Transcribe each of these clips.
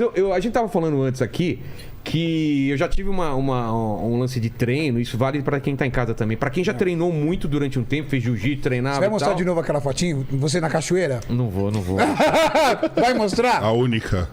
A gente tava falando antes aqui que eu já tive um lance de treino, isso vale pra quem tá em casa também. Pra quem já treinou muito durante um tempo, fez jiu-jitsu, treinava. Você vai mostrar de novo aquela fotinho? Você na cachoeira? Não vou. Vai mostrar? A única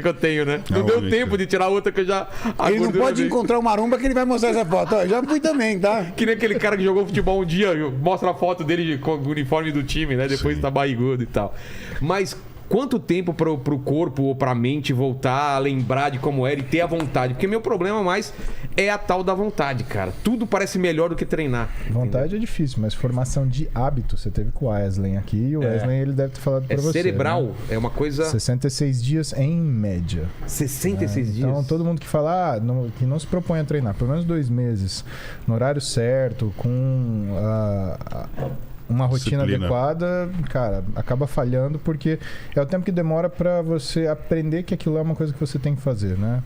que eu tenho, né? Não deu tempo de tirar outra que eu já... Ele não pode encontrar o Maromba que ele vai mostrar essa foto. Ó, eu já fui também, tá? Que nem aquele cara que jogou futebol um dia, mostra a foto dele com o uniforme do time, né? Depois tá barrigudo e tal. Mas... quanto tempo pro corpo ou pra mente voltar a lembrar de como era e ter a vontade? Porque meu problema mais é a tal da vontade, cara. Tudo parece melhor do que treinar. Vontade entendeu? é difícil, mas formação de hábito, você teve com o Wesley aqui, e o Wesley ele deve ter falado pra você. Cerebral, né? É uma coisa... 66 dias em média. 66 dias? Então, todo mundo que fala que não se propõe a treinar, pelo menos 2 meses, no horário certo, com uma rotina adequada, cara, acaba falhando porque é o tempo que demora para você aprender que aquilo é uma coisa que você tem que fazer, né?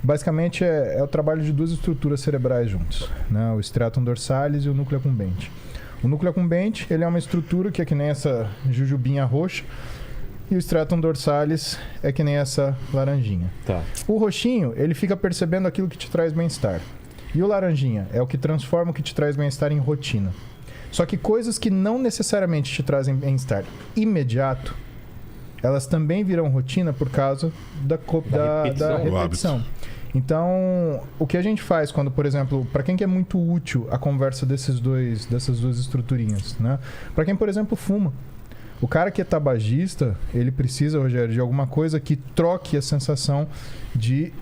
Basicamente é o trabalho de 2 estruturas cerebrais juntos, né? O striatum dorsalis e o núcleo accumbente. O núcleo accumbente, ele é uma estrutura que é que nem essa jujubinha roxa, e o striatum dorsalis é que nem essa laranjinha. Tá. O roxinho, ele fica percebendo aquilo que te traz bem-estar. E o laranjinha é o que transforma o que te traz bem-estar em rotina. Só que coisas que não necessariamente te bem-estar imediato, elas também viram rotina por causa da repetição. Então, o que a gente faz quando, por exemplo, para quem que é muito útil a conversa dessas duas estruturinhas, né? Para quem, por exemplo, fuma. O cara que é tabagista, ele precisa, Rogério, de alguma coisa que troque a sensação de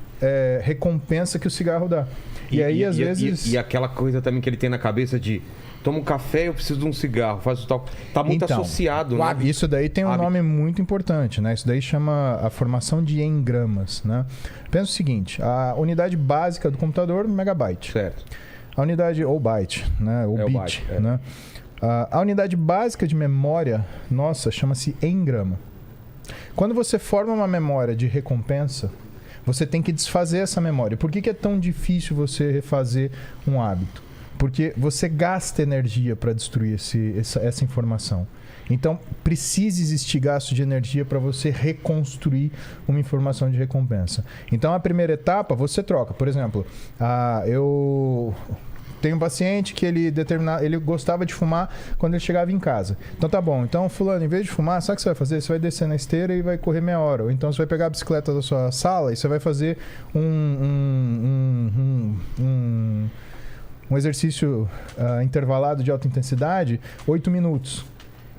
recompensa que o cigarro dá. E aí, às vezes... E aquela coisa também que ele tem na cabeça de... toma um café, eu preciso de um cigarro, faz o tal. Tá muito associado, né? Isso daí tem um nome muito importante, né? Isso daí chama a formação de engramas, né? Pensa o seguinte, a unidade básica do computador, megabyte. Certo. A unidade, ou byte, né? Ou bit, byte, né? A unidade básica de memória, nossa, chama-se engrama. Quando você forma uma memória de recompensa, você tem que desfazer essa memória. Por que é tão difícil você refazer um hábito? Porque você gasta energia para destruir essa informação. Então, precisa existir gasto de energia para você reconstruir uma informação de recompensa. Então, a primeira etapa, você troca. Por exemplo, eu tenho um paciente que ele gostava de fumar quando ele chegava em casa. Então, tá bom. Então, fulano, em vez de fumar, sabe o que você vai fazer? Você vai descer na esteira e vai correr meia hora. Ou então, você vai pegar a bicicleta da sua sala e você vai fazer um exercício intervalado de alta intensidade, 8 minutos.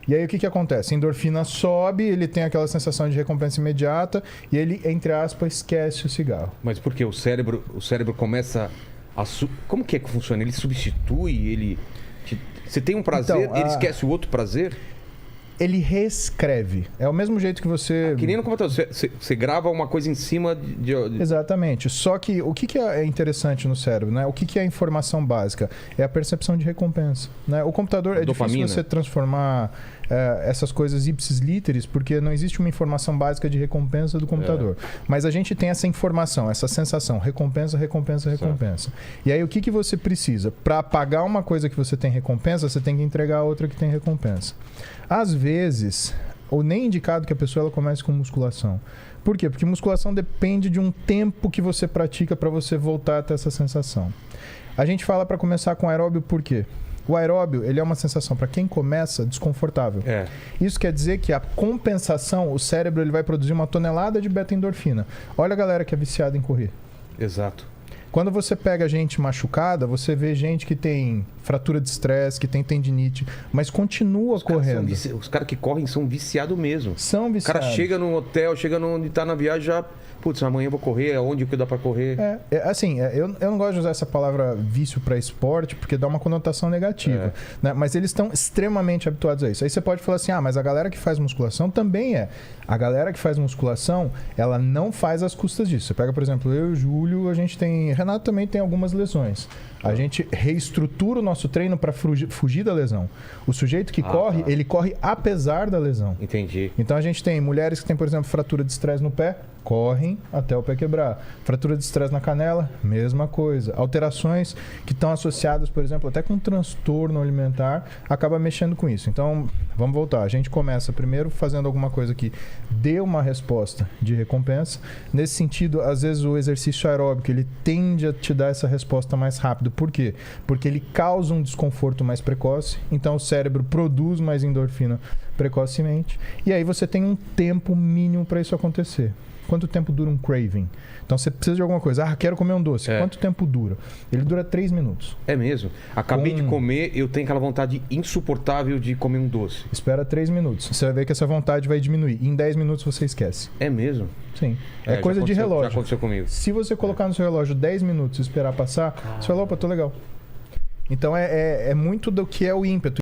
E aí o que acontece? A endorfina sobe, ele tem aquela sensação de recompensa imediata e ele, entre aspas, esquece o cigarro. Mas por quê? O cérebro começa a... Como que funciona? Ele substitui, você tem um prazer, então, ele esquece o outro prazer? Ele reescreve. É o mesmo jeito que você... que nem no computador. Você grava uma coisa em cima de... Exatamente. Só que o que é interessante no cérebro, né? O que é a informação básica? É a percepção de recompensa, né? O computador, é dopamina. Difícil você transformar essas coisas ipsis literis, porque não existe uma informação básica de recompensa do computador. Mas a gente tem essa informação, essa sensação. Recompensa, recompensa, recompensa. E aí, o que você precisa? Para pagar uma coisa que você tem recompensa, você tem que entregar outra que tem recompensa. Às vezes, ou nem indicado que a pessoa ela comece com musculação. Por quê? Porque musculação depende de um tempo que você pratica para você voltar a ter essa sensação. A gente fala para começar com aeróbio por quê? O aeróbio, ele é uma sensação, para quem começa, desconfortável. Isso quer dizer que a compensação, o cérebro ele vai produzir 1 tonelada de beta-endorfina. Olha a galera que é viciada em correr. Exato. Quando você pega gente machucada, você vê gente que tem fratura de estresse, que tem tendinite, mas continua correndo. Os caras que correm são viciados mesmo. São viciados. O cara chega no hotel, chega onde tá na viagem, já... Putz, amanhã eu vou correr, aonde que dá pra correr? Eu não gosto de usar essa palavra vício para esporte, porque dá uma conotação negativa. Né? Mas eles estão extremamente habituados a isso. Aí você pode falar assim, mas a galera que faz musculação também é. A galera que faz musculação, ela não faz às custas disso. Você pega, por exemplo, eu e o Júlio, a gente tem... Renato também tem algumas lesões. A gente reestrutura o nosso treino para fugir da lesão. O sujeito que corre, ele corre apesar da lesão. Entendi. Então a gente tem mulheres que têm, por exemplo, fratura de estresse no pé, correm até o pé quebrar. Fratura de estresse na canela, mesma coisa. Alterações que estão associadas, por exemplo, até com transtorno alimentar, acaba mexendo com isso. Então, vamos voltar. A gente começa primeiro fazendo alguma coisa que dê uma resposta de recompensa. Nesse sentido, às vezes o exercício aeróbico, ele tende a te dar essa resposta mais rápido. Por quê? Porque ele causa um desconforto mais precoce, então o cérebro produz mais endorfina precocemente, e aí você tem um tempo mínimo para isso acontecer. Quanto tempo dura um craving? Então você precisa de alguma coisa. Quero comer um doce. Quanto tempo dura? Ele dura 3 minutos. É mesmo? Acabei de comer, eu tenho aquela vontade insuportável de comer um doce. Espera 3 minutos. Você vai ver que essa vontade vai diminuir. Em 10 minutos você esquece. É mesmo? Sim. É coisa de relógio. Já aconteceu comigo. Se você colocar no seu relógio 10 minutos e esperar passar, você fala, opa, tô legal. Então é muito do que é o ímpeto.